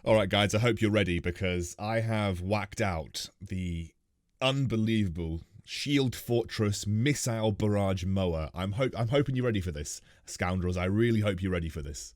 Alright guys, I hope you're ready because I have whacked out the unbelievable Shield Fortress Missile Barrage Mower. I'm hoping you're ready for this. Scoundrels, I really hope you're ready for this.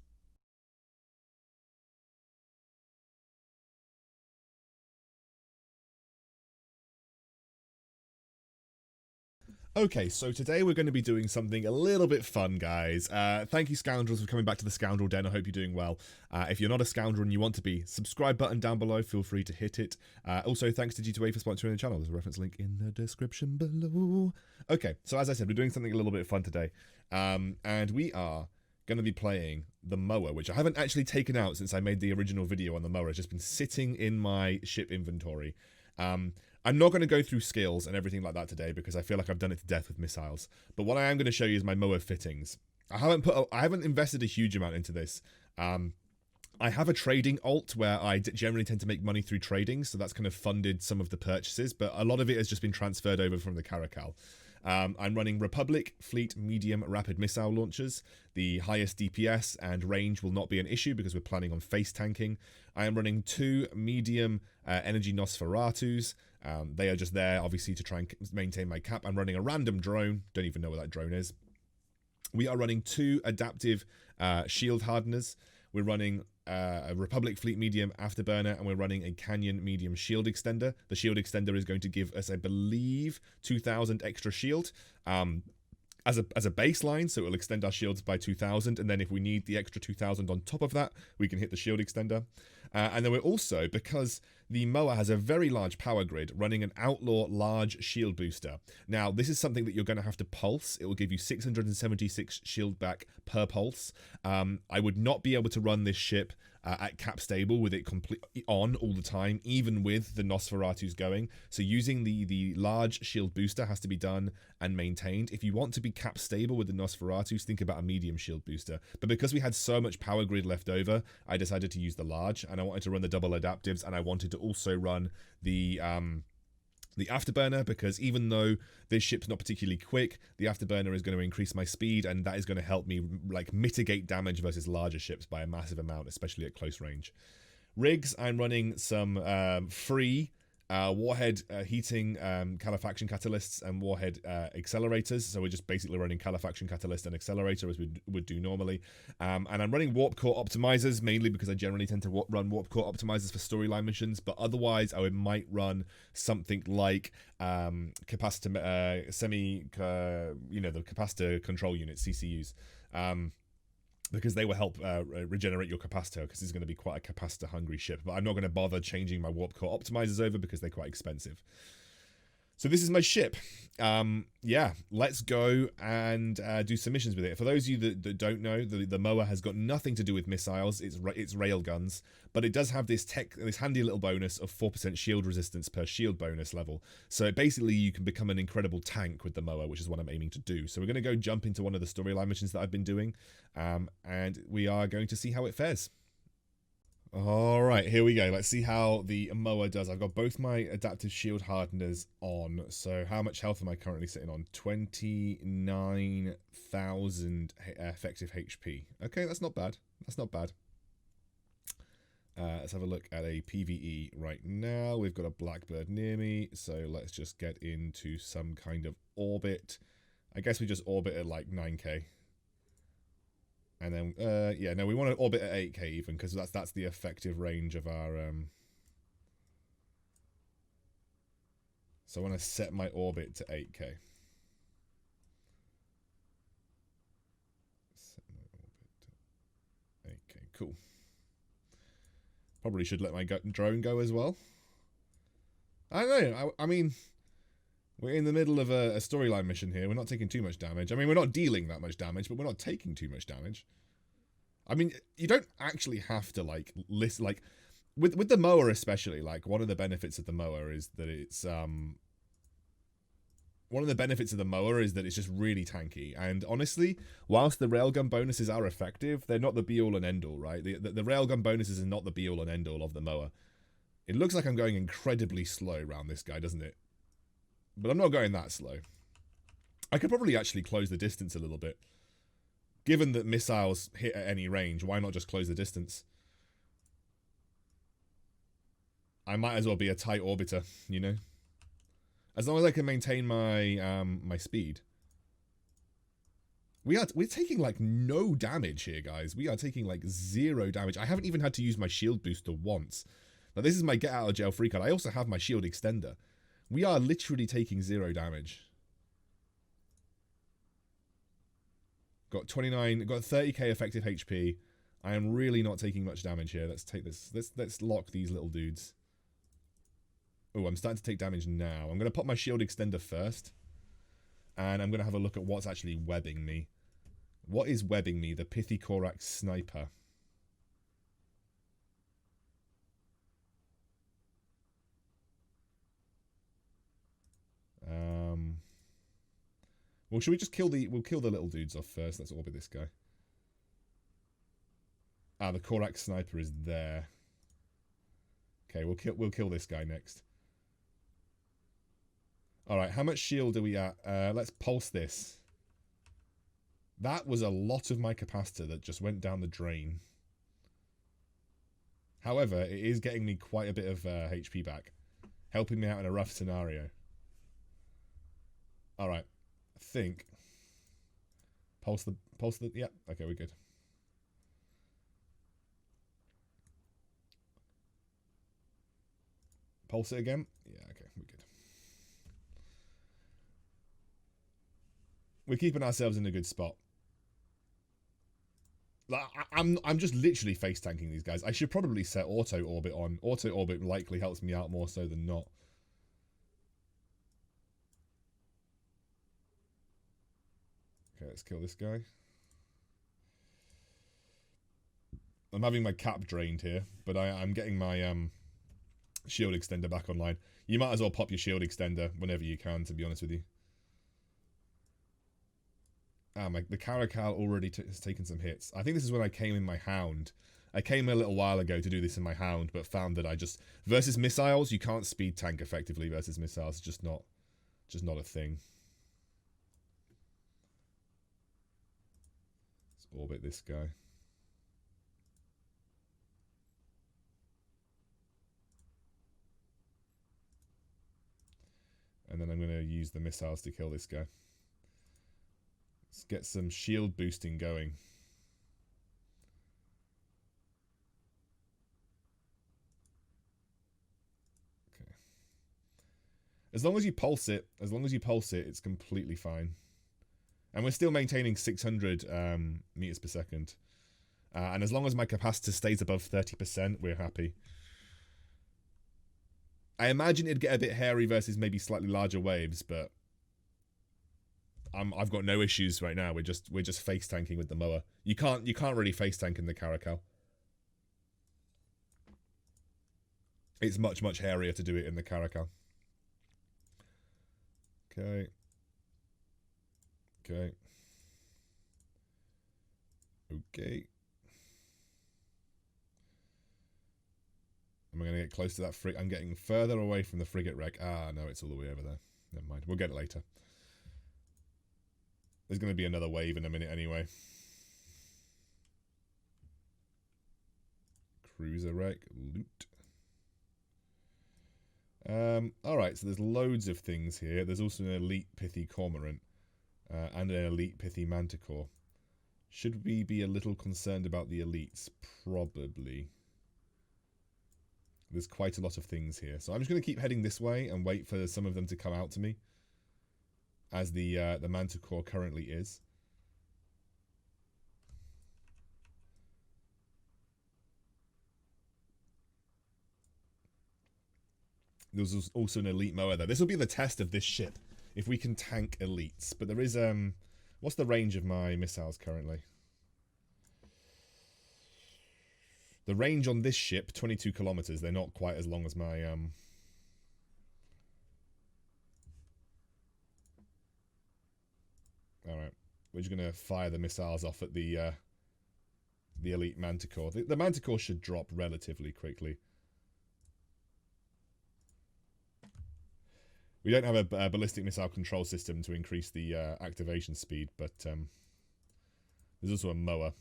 Okay, so today we're going to be doing something a little bit fun, guys. Thank you, Scoundrels, for coming back to the Scoundrel Den. I hope you're doing well. If you're not a Scoundrel and you want to be, subscribe button down below. Feel free to hit it. Also, thanks to G2A for sponsoring the channel. There's a reference link in the description below. Okay, so as I said, we're doing something a little bit fun today. And we are going to be playing the mower, which I haven't actually taken out since I made the original video on the mower. It's just been sitting in my ship inventory. I'm not going to go through skills and everything like that today because I feel like I've done it to death with missiles. But what I am going to show you is my mower fittings. I haven't invested a huge amount into this. I have a trading alt where I generally tend to make money through trading, so that's kind of funded some of the purchases, but a lot of it has just been transferred over from the Caracal. I'm running Republic Fleet Medium Rapid Missile Launchers. The highest DPS and range will not be an issue because we're planning on face tanking. I am running 2 medium energy Nosferatus. They are just there, obviously, to try and maintain my cap. I'm running a random drone. Don't even know what that drone is. We are running 2 adaptive shield hardeners. We're running a Republic Fleet Medium Afterburner, and we're running a Canyon Medium Shield Extender. The Shield Extender is going to give us, I believe, 2,000 extra shield as a baseline, so it will extend our shields by 2,000, and then if we need the extra 2,000 on top of that, we can hit the Shield Extender. And then we're also, because the mower has a very large power grid, running an Outlaw Large Shield Booster. Now, this is something that you're going to have to pulse. It will give you 676 shield back per pulse. I would not be able to run this ship at cap stable with it completely on all the time, even with the Nosferatus going. So using the large shield booster has to be done and maintained. If you want to be cap stable with the Nosferatus, think about a medium shield booster. But because we had so much power grid left over, I decided to use the large, and I wanted to run the double adaptives, and I wanted to also run the afterburner, because even though this ship's not particularly quick, the afterburner is going to increase my speed, and that is going to help me like mitigate damage versus larger ships by a massive amount, especially at close range. Rigs, I'm running some free warhead heating calefaction catalysts and warhead accelerators. So we're just basically running calefaction catalyst and accelerator as we would do normally. And I'm running warp core optimizers mainly because I generally tend to run warp core optimizers for storyline missions. But otherwise, I might run something like capacitor the capacitor control units, CCUs. Because they will help regenerate your capacitor, because this is going to be quite a capacitor hungry ship. But I'm not going to bother changing my warp core optimizers over because they're quite expensive. So this is my ship. Yeah, let's go and do some missions with it. For those of you that don't know, the mower has got nothing to do with missiles. It's rail guns, but it does have this handy little bonus of 4% shield resistance per shield bonus level. So basically, you can become an incredible tank with the mower, which is what I'm aiming to do. So we're going to go jump into one of the storyline missions that I've been doing, and we are going to see how it fares. Alright, here we go. Let's see how the mower does. I've got both my adaptive shield hardeners on. So how much health am I currently sitting on? 29,000 effective HP. Okay, that's not bad. That's not bad. Let's have a look at a PvE right now. We've got a blackbird near me, so let's just get into some kind of orbit. I guess we just orbit at like 9k. And then, yeah, no, we want to orbit at 8k even, because that's the effective range of our... So I want to set my orbit to 8k. Set my orbit to 8k, cool. Probably should let my drone go as well. I don't know, I mean... We're in the middle of a storyline mission here. We're not taking too much damage. I mean, we're not dealing that much damage, but we're not taking too much damage. I mean, you don't actually have to, like, list, like, with the mower especially, like, one of the benefits of the mower is that it's, one of the benefits of the mower is that it's just really tanky. And honestly, whilst the railgun bonuses are effective, they're not the be-all and end-all, right? The railgun bonuses are not the be-all and end-all of the mower. It looks like I'm going incredibly slow around this guy, doesn't it? But I'm not going that slow. I could probably actually close the distance a little bit. Given that missiles hit at any range, why not just close the distance? I might as well be a tight orbiter, you know? As long as I can maintain my my speed. We're taking like no damage here, guys. We are taking like 0 damage. I haven't even had to use my shield booster once. Now this is my get out of jail free card. I also have my shield extender. We are literally taking 0 damage. Got 29, got 30k effective HP. I am really not taking much damage here. Let's take this. Let's lock these little dudes. Oh, I'm starting to take damage now. I'm going to pop my shield extender first. And I'm going to have a look at what's actually webbing me. What is webbing me? The Pithy Korak Sniper. Well, should we just kill the... We'll kill the little dudes off first. Let's orbit this guy. Ah, the Korak Sniper is there. Okay, we'll kill this guy next. Alright, how much shield are we at? Let's pulse this. That was a lot of my capacitor that just went down the drain. However, it is getting me quite a bit of HP back. Helping me out in a rough scenario. Alright, I think... Pulse the... Yep, okay, we're good. Pulse it again? Yeah, okay, we're good. We're keeping ourselves in a good spot. I'm just literally face tanking these guys. I should probably set auto orbit on. Auto orbit likely helps me out more so than not. Okay, let's kill this guy. I'm having my cap drained here, but I'm getting my shield extender back online. You might as well pop your shield extender whenever you can, to be honest with you. Ah, the Caracal already has taken some hits. I think this is when I came in my Hound. I came a little while ago to do this in my Hound, but found that I just... Versus missiles, you can't speed tank effectively versus missiles. It's just not a thing. Let's orbit this guy. And then I'm going to use the missiles to kill this guy. Let's get some shield boosting going. Okay. As long as you pulse it, it's completely fine. And we're still maintaining 600 meters per second. And as long as my capacitor stays above 30%, we're happy. I imagine it'd get a bit hairy versus maybe slightly larger waves, but I've got no issues right now. We're just face tanking with the mower. You can't really face tank in the Caracal. It's much hairier to do it in the Caracal. Okay. Okay. Okay. Am I going to get close to that frigate? I'm getting further away from the frigate wreck. Ah, no, it's all the way over there. Never mind. We'll get it later. There's going to be another wave in a minute anyway. Cruiser wreck. Loot. Alright, so there's loads of things here. There's also an elite pithy cormorant. And an elite pithy manticore. Should we be a little concerned about the elites? Probably. There's quite a lot of things here. So I'm just going to keep heading this way and wait for some of them to come out to me. As the manticore currently is. There's also an elite mower there. This will be the test of this ship. If we can tank elites. But there is... what's the range of my missiles currently? The range on this ship, 22 kilometers. They're not quite as long as my... Alright. We're just going to fire the missiles off at the elite manticore. The manticore should drop relatively quickly. We don't have a ballistic missile control system to increase the activation speed, but there's also a mower.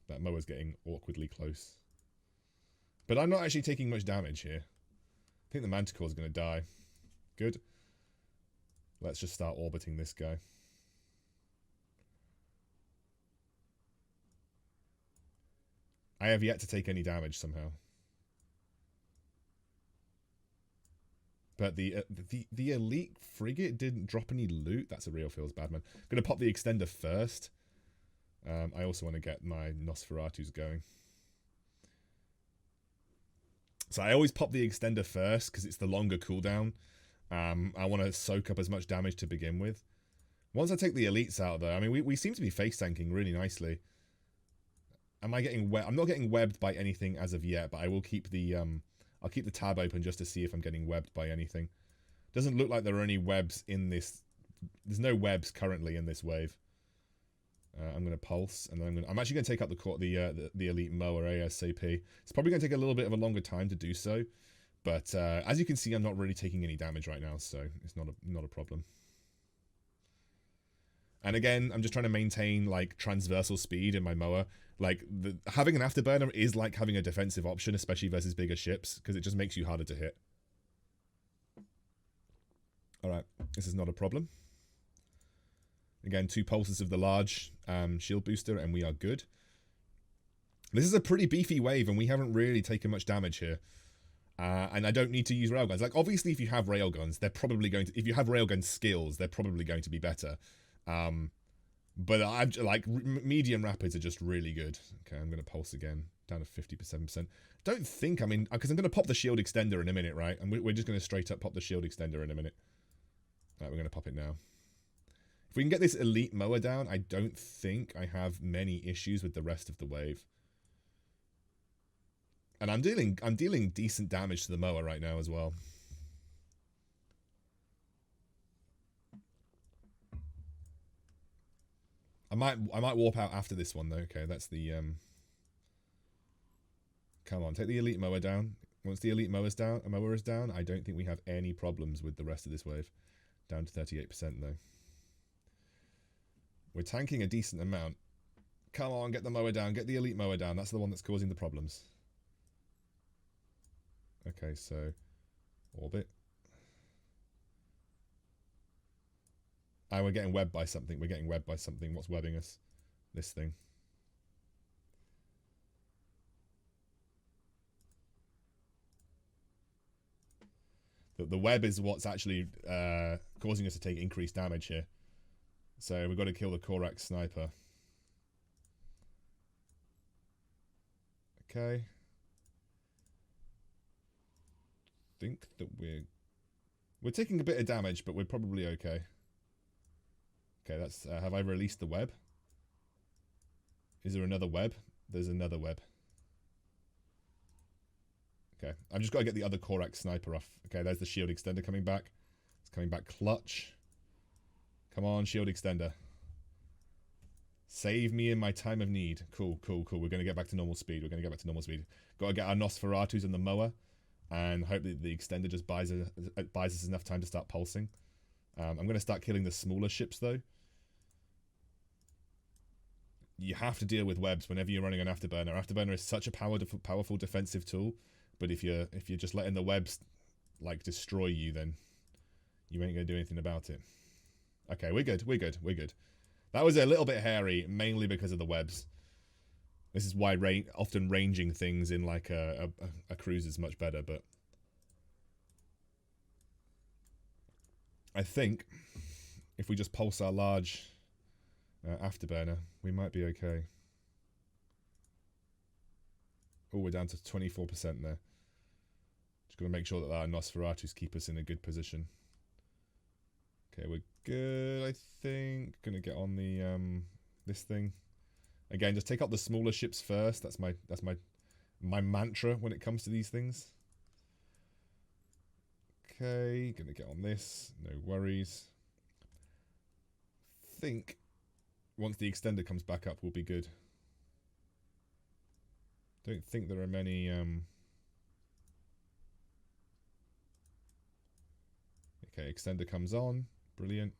That mower's getting awkwardly close. But I'm not actually taking much damage here. think the Manticore's going to die. Good. Let's just start orbiting this guy. I have yet to take any damage somehow. But the elite frigate didn't drop any loot. That's a real feels bad, man. I'm going to pop the extender first. I also want to get my Nosferatus going. So I always pop the extender first because it's the longer cooldown. I want to soak up as much damage to begin with. Once I take the elites out, though, I mean, we seem to be face tanking really nicely. Am I getting webbed? I'm not getting webbed by anything as of yet, but I will keep the I'll keep the tab open just to see if I'm getting webbed by anything. Doesn't look like there are any webs in this. There's no webs currently in this wave. I'm going to pulse, and then I'm actually going to take up the elite mower ASAP. It's probably going to take a little bit of a longer time to do so, but as you can see, I'm not really taking any damage right now, so it's not a problem. And again, I'm just trying to maintain like transversal speed in my mower. Like having an afterburner is like having a defensive option, especially versus bigger ships, because it just makes you harder to hit. All right, this is not a problem. Again, 2 pulses of the large shield booster, and we are good. This is a pretty beefy wave, and we haven't really taken much damage here. And I don't need to use railguns. Like, obviously, if you have railguns, they're probably going to... If you have railgun skills, they're probably going to be better. But I'm like, medium rapids are just really good. Okay, I'm going to pulse again, down to 57%. Don't think, I mean, because I'm going to pop the shield extender in a minute, right? And we're just going to straight up pop the shield extender in a minute. All right, we're going to pop it now. If we can get this elite mower down, I don't think I have many issues with the rest of the wave. And I'm dealing decent damage to the mower right now as well. I might warp out after this one though. Okay, that's the come on, take the elite mower down. Once the elite mower is down, I don't think we have any problems with the rest of this wave. Down to 38% though. We're tanking a decent amount. Come on, get the mower down. Get the elite mower down. That's the one that's causing the problems. Okay, so orbit. Oh, we're getting webbed by something. We're getting webbed by something. What's webbing us? This thing. The web is what's actually causing us to take increased damage here. So we've got to kill the Korax sniper. Okay. Think that we're taking a bit of damage, but we're probably okay. Okay, that's have I released the web? Is there another web? There's another web. Okay, I've just got to get the other Korax sniper off. Okay, there's the shield extender coming back. It's coming back clutch. Come on, shield extender. Save me in my time of need. Cool, cool, cool. We're going to get back to normal speed. We're going to get back to normal speed. Got to get our Nosferatus in the mower. And hope that the extender just buys us enough time to start pulsing. I'm going to start killing the smaller ships, though. You have to deal with webs whenever you're running an afterburner. Afterburner is such a powerful defensive tool. But if you're just letting the webs, like, destroy you, then you ain't going to do anything about it. Okay, we're good, we're good, we're good. That was a little bit hairy, mainly because of the webs. This is why often ranging things in like a cruise is much better, but I think if we just pulse our large afterburner, we might be okay. Oh, we're down to 24% there. Just got to make sure that our Nosferatus keep us in a good position. Okay, we're good, I think. Gonna get on the this thing. Again, just take out the smaller ships first. That's my mantra when it comes to these things. Okay, gonna get on this. No worries. Think once the extender comes back up, we'll be good. Don't think there are many okay, extender comes on. Brilliant.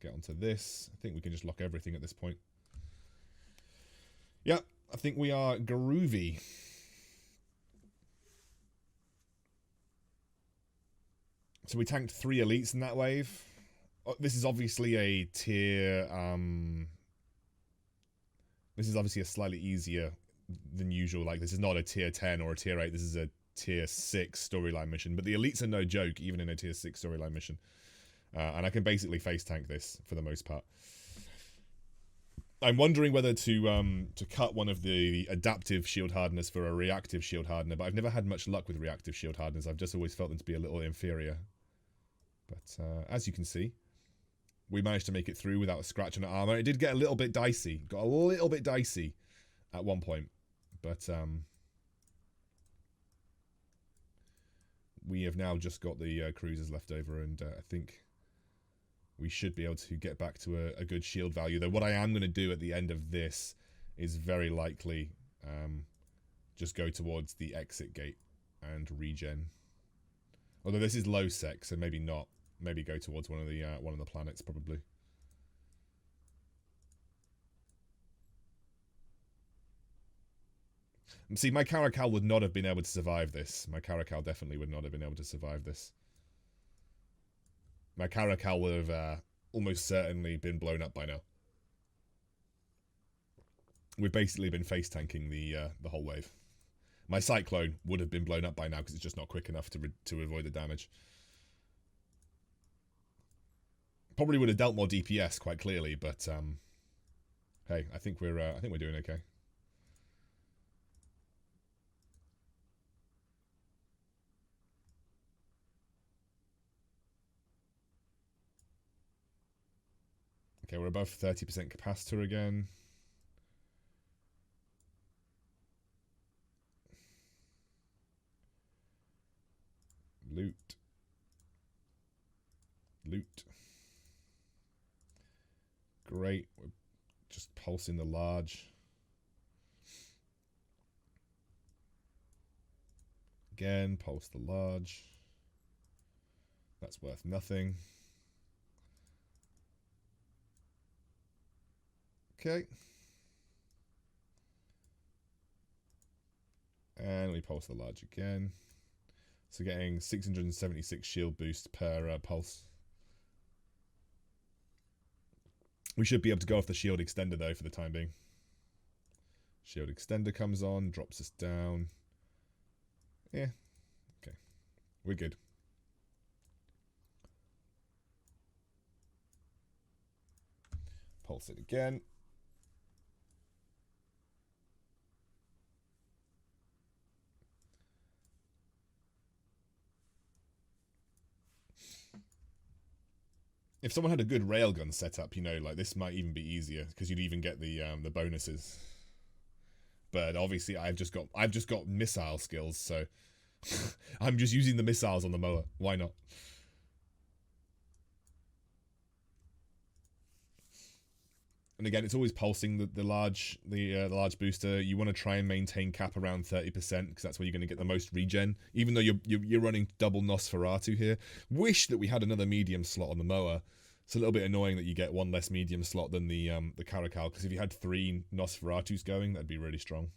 Get onto this. I think we can just lock everything at this point. Yep, I think we are groovy. So we tanked 3 elites in that wave. This is obviously a tier... this is obviously a slightly easier than usual. Like, this is not a tier 10 or a tier 8. This is a tier 6 storyline mission. But the elites are no joke, even in a tier 6 storyline mission. And I can basically face tank this for the most part. I'm wondering whether to cut one of the adaptive shield hardeners for a reactive shield hardener, but I've never had much luck with reactive shield hardeners. I've just always felt them to be a little inferior. But as you can see, we managed to make it through without a scratch on our armor. It did get a little bit dicey. Got a little bit dicey at one point. But we have now just got the cruisers left over, and I think we should be able to get back to a good shield value. Though what I am going to do at the end of this is very likely just go towards the exit gate and regen. Although this is low sec, so maybe not. Maybe go towards one of the planets, probably. And see, my Caracal would not have been able to survive this. My Caracal definitely would not have been able to survive this. My Caracal would have almost certainly been blown up by now. We've basically been face tanking the whole wave. My Cyclone would have been blown up by now because it's just not quick enough to avoid the damage. Probably would have dealt more DPS quite clearly, but hey, I think we're doing okay. Okay, we're above 30% capacitor again. Loot. Loot. Great. We're just pulsing the large. Again, pulse the large. That's worth nothing. Okay. And we pulse the large again. So getting 676 shield boost per pulse. We should be able to go off the shield extender though for the time being. Shield extender comes on, drops us down. Yeah. Okay. We're good. Pulse it again. If someone had a good railgun setup, you know, like this might even be easier because you'd even get the bonuses. But obviously, I've just got missile skills, so I'm just using the missiles on the mower. Why not? And again, it's always pulsing the large booster. You want to try and maintain cap around 30% because that's where you're going to get the most regen. Even though you're running double Nosferatu here. Wish that we had another medium slot on the mower. It's a little bit annoying that you get one less medium slot than the Caracal, because if you had 3 Nosferatus going, that'd be really strong.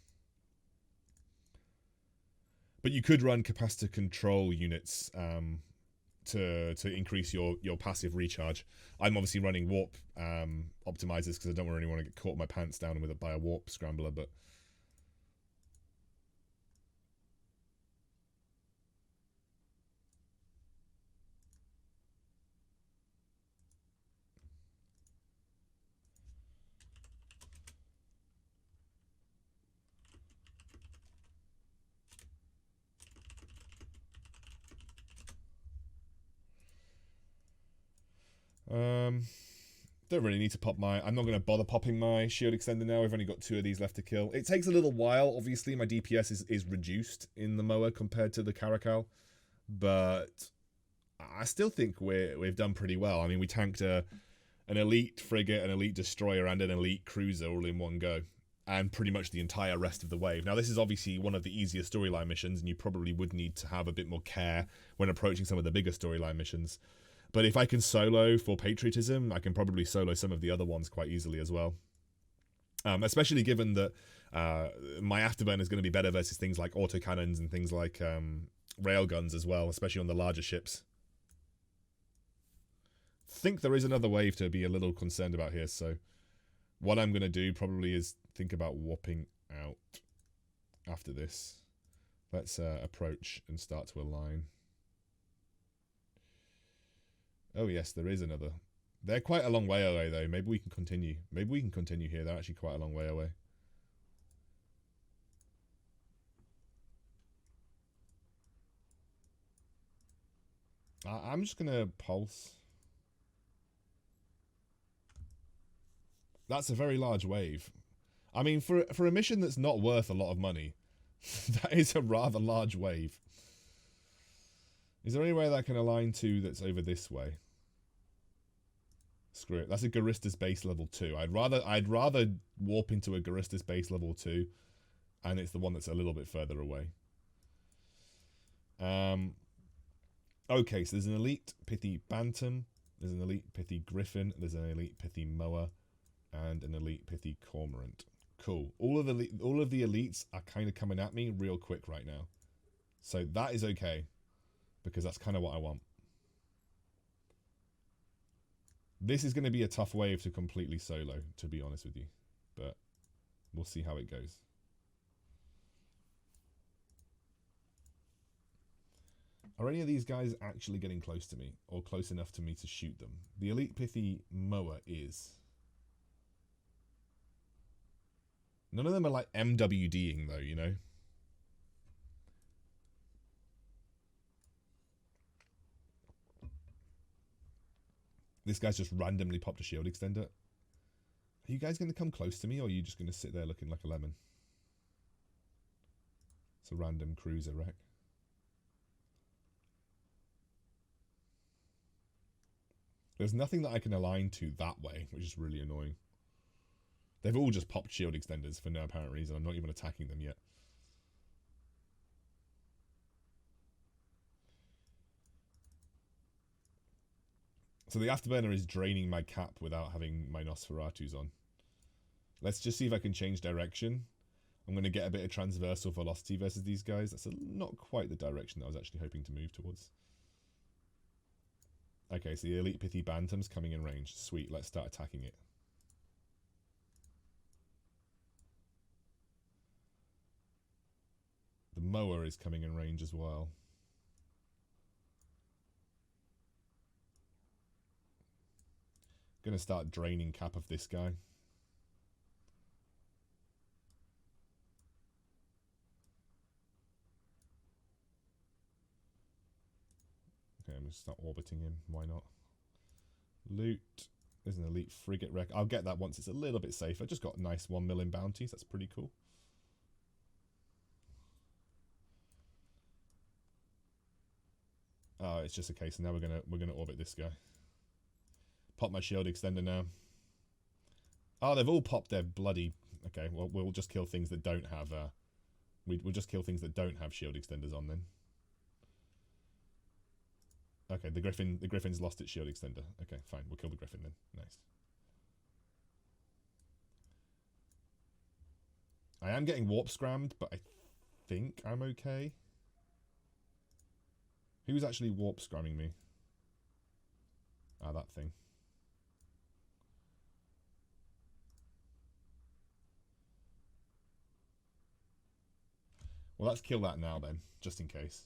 But you could run capacitor control units to increase your passive recharge. I'm obviously running warp optimizers because I don't really want to get caught my pants down with it by a warp scrambler, but don't really need to pop my... I'm not going to bother popping my shield extender now. I've only got 2 of these left to kill. It takes a little while. Obviously, my DPS is reduced in the mower compared to the Caracal. But I still think we've done pretty well. I mean, we tanked an elite frigate, an elite destroyer, and an elite cruiser all in one go. And pretty much the entire rest of the wave. Now, this is obviously one of the easier storyline missions, and you probably would need to have a bit more care when approaching some of the bigger storyline missions. But if I can solo for patriotism, I can probably solo some of the other ones quite easily as well. Especially given that my afterburn is going to be better versus things like autocannons and things like railguns as well, especially on the larger ships. think there is another wave to be a little concerned about here, so what I'm going to do probably is think about warping out after this. Let's approach and start to align. Oh yes, there is another. They're quite a long way away though. Maybe we can continue. Maybe we can continue here. They're actually quite a long way away. I'm just going to pulse. That's a very large wave. I mean, for a mission that's not worth a lot of money, that is a rather large wave. Is there any way that I can align to that's over this way? Screw it. That's a Garistas base level 2. I'd rather warp into a Garistas base level 2, and it's the one that's a little bit further away. Okay, so there's an elite pithy bantam, there's an elite pithy griffin, there's an elite pithy moa, and an elite pithy cormorant. Cool. All of the elites are kind of coming at me real quick right now, so that is okay, because that's kind of what I want. This is going to be a tough wave to completely solo, to be honest with you, but we'll see how it goes. Are any of these guys actually getting close to me, or close enough to me to shoot them? The elite pithy moa is. None of them are like MWDing though, you know? This guy's just randomly popped a shield extender. Are you guys going to come close to me, or are you just going to sit there looking like a lemon? It's a random cruiser wreck. There's nothing that I can align to that way, which is really annoying. They've all just popped shield extenders for no apparent reason. I'm not even attacking them yet. So the afterburner is draining my cap without having my Nosferatus on. Let's just see if I can change direction. I'm going to get a bit of transversal velocity versus these guys. That's not quite the direction that I was actually hoping to move towards. Okay, so the elite pithy bantam's coming in range. Sweet, let's start attacking it. The moa is coming in range as well. Gonna start draining cap of this guy. Okay, I'm gonna start orbiting him. Why not? Loot. There's an elite frigate wreck. I'll get that once it's a little bit safer. Just got nice 1 million bounties. That's pretty cool. Oh, it's just a case. Now we're gonna orbit this guy. Pop my shield extender now. Oh, they've all popped their bloody. Okay, well we'll just kill things that don't have. We'll just kill things that don't have shield extenders on then. Okay, the griffin's lost its shield extender. Okay, fine. We'll kill the griffin then. Nice. I am getting warp scrammed, but I think I'm okay. Who's actually warp scramming me? Ah, that thing. Well, let's kill that now then, just in case.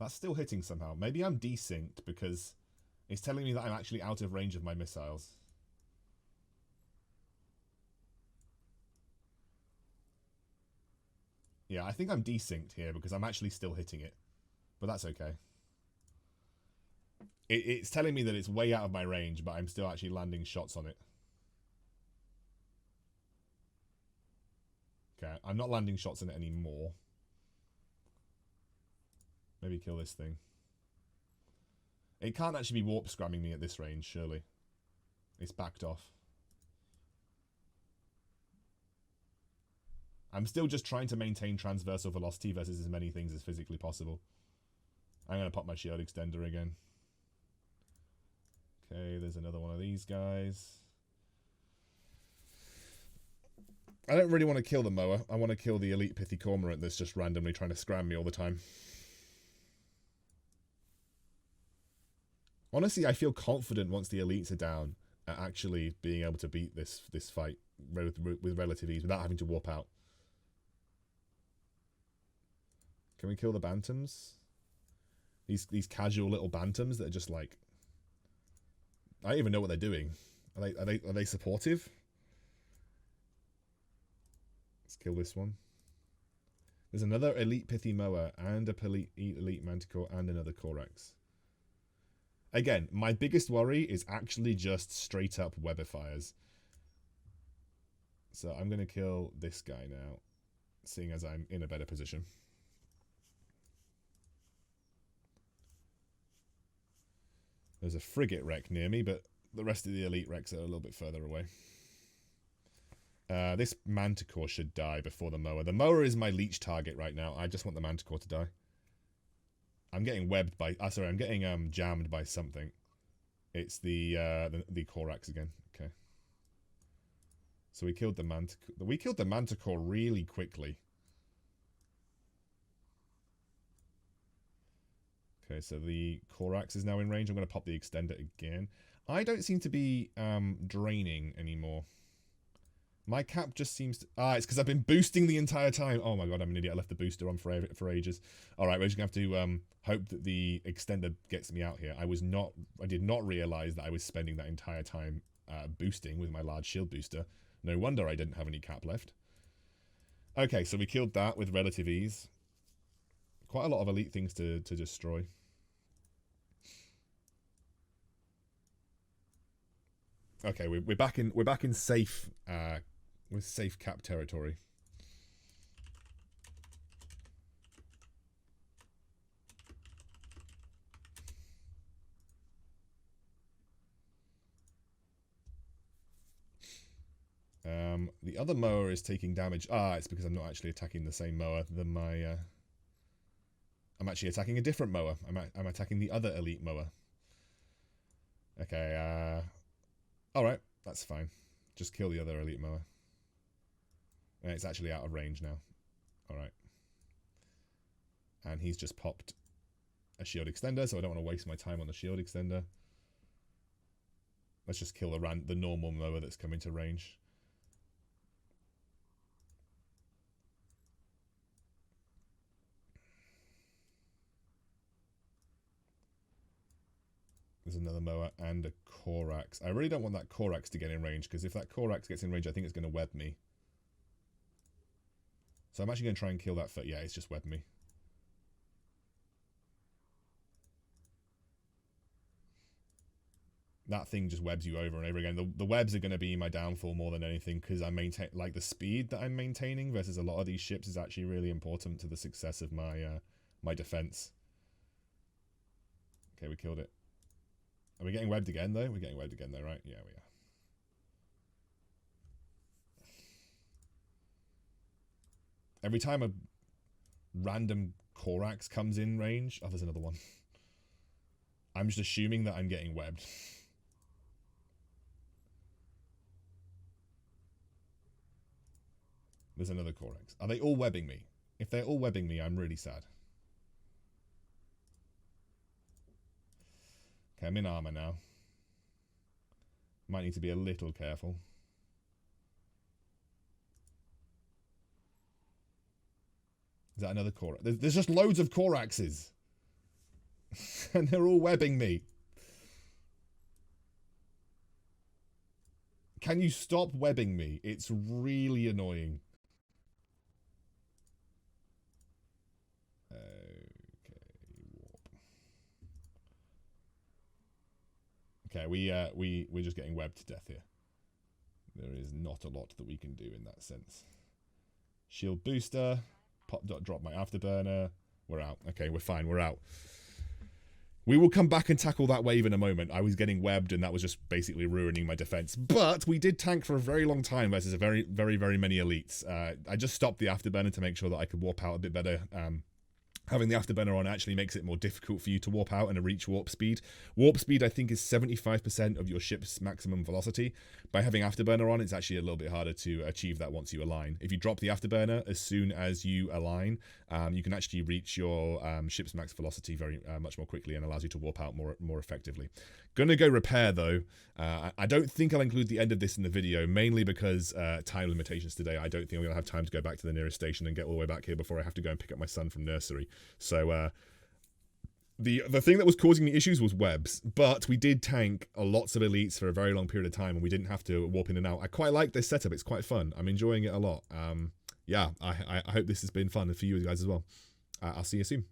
That's still hitting somehow. Maybe I'm desynced because it's telling me that I'm actually out of range of my missiles. Yeah, I think I'm desynced here because I'm actually still hitting it. But that's okay. It's telling me that it's way out of my range, but I'm still actually landing shots on it. Okay, I'm not landing shots on it anymore. Maybe kill this thing. It can't actually be warp scramming me at this range, surely. It's backed off. I'm still just trying to maintain transversal velocity versus as many things as physically possible. I'm going to pop my shield extender again. Okay, there's another one of these guys. I don't really want to kill the mower. I want to kill the elite pithy cormorant that's just randomly trying to scram me all the time. Honestly, I feel confident once the elites are down at actually being able to beat this fight with relative ease without having to warp out. Can we kill the bantams? These casual little bantams that are just like, I don't even know what they're doing. Are they supportive? Let's kill this one. There's another elite pithy moa and a elite manticore and another Corax. Again, my biggest worry is actually just straight up webifiers. So I'm going to kill this guy now, seeing as I'm in a better position. There's a frigate wreck near me, but the rest of the elite wrecks are a little bit further away. This manticore should die before the mower. The mower is my leech target right now. I just want the manticore to die. I'm getting webbed by... sorry, I'm getting jammed by something. It's the Corax again. Okay. So we killed the manticore. We killed the manticore really quickly. Okay, so the Corax is now in range. I'm going to pop the extender again. I don't seem to be draining anymore. My cap just seems to... it's because I've been boosting the entire time. Oh my god, I'm an idiot. I left the booster on for ages. Alright, we're just going to have to hope that the extender gets me out here. I did not realize that I was spending that entire time boosting with my large shield booster. No wonder I didn't have any cap left. Okay, so we killed that with relative ease. Quite a lot of elite things to destroy. Okay, we're back in safe with safe cap territory. The other mower is taking damage. It's because I'm not actually attacking the same mower than my... I'm actually attacking a different mower. I'm attacking the other elite mower. Okay, alright, that's fine. Just kill the other elite mower. And it's actually out of range now. Alright. And he's just popped a shield extender, so I don't want to waste my time on the shield extender. Let's just kill the normal mower that's coming to range. There's another mower and a Corax. I really don't want that Corax to get in range, because if that Corax gets in range, I think it's going to web me. So I'm actually going to try and kill that. Yeah, it's just webbed me. That thing just webs you over and over again. The webs are going to be my downfall more than anything, because I maintain, like, the speed that I'm maintaining versus a lot of these ships is actually really important to the success of my my defense. Okay, we killed it. Are we getting webbed again, though? We're getting webbed again, though, right? Yeah, we are. Every time a random Corax comes in range... Oh, there's another one. I'm just assuming that I'm getting webbed. There's another Corax. Are they all webbing me? If they're all webbing me, I'm really sad. Okay, I'm in armor now. Might need to be a little careful. Is that another Corax? There's just loads of Coraxes. And they're all webbing me. Can you stop webbing me? It's really annoying. Okay, we're just getting webbed to death here. There is not a lot that we can do in that sense. Shield booster. Drop my afterburner. We're out. Okay, we're fine. We're out. We will come back and tackle that wave in a moment. I was getting webbed and that was just basically ruining my defense. But we did tank for a very long time versus a very, very, very many elites. I just stopped the afterburner to make sure that I could warp out a bit better. having the afterburner on actually makes it more difficult for you to warp out and reach warp speed. Warp speed, I think, is 75% of your ship's maximum velocity. By having afterburner on, it's actually a little bit harder to achieve that once you align. If you drop the afterburner as soon as you align, you can actually reach your ship's max velocity very much more quickly, and allows you to warp out more effectively. Gonna go repair though. I don't think I'll include the end of this in the video, mainly because time limitations today. I don't think I'm gonna have time to go back to the nearest station and get all the way back here before I have to go and pick up my son from nursery. So the thing that was causing me issues was webs, but we did tank lots of elites for a very long period of time, and we didn't have to warp in and out. I quite like this setup. It's quite fun. I'm enjoying it a lot. Yeah, I hope this has been fun for you guys as well. I'll see you soon.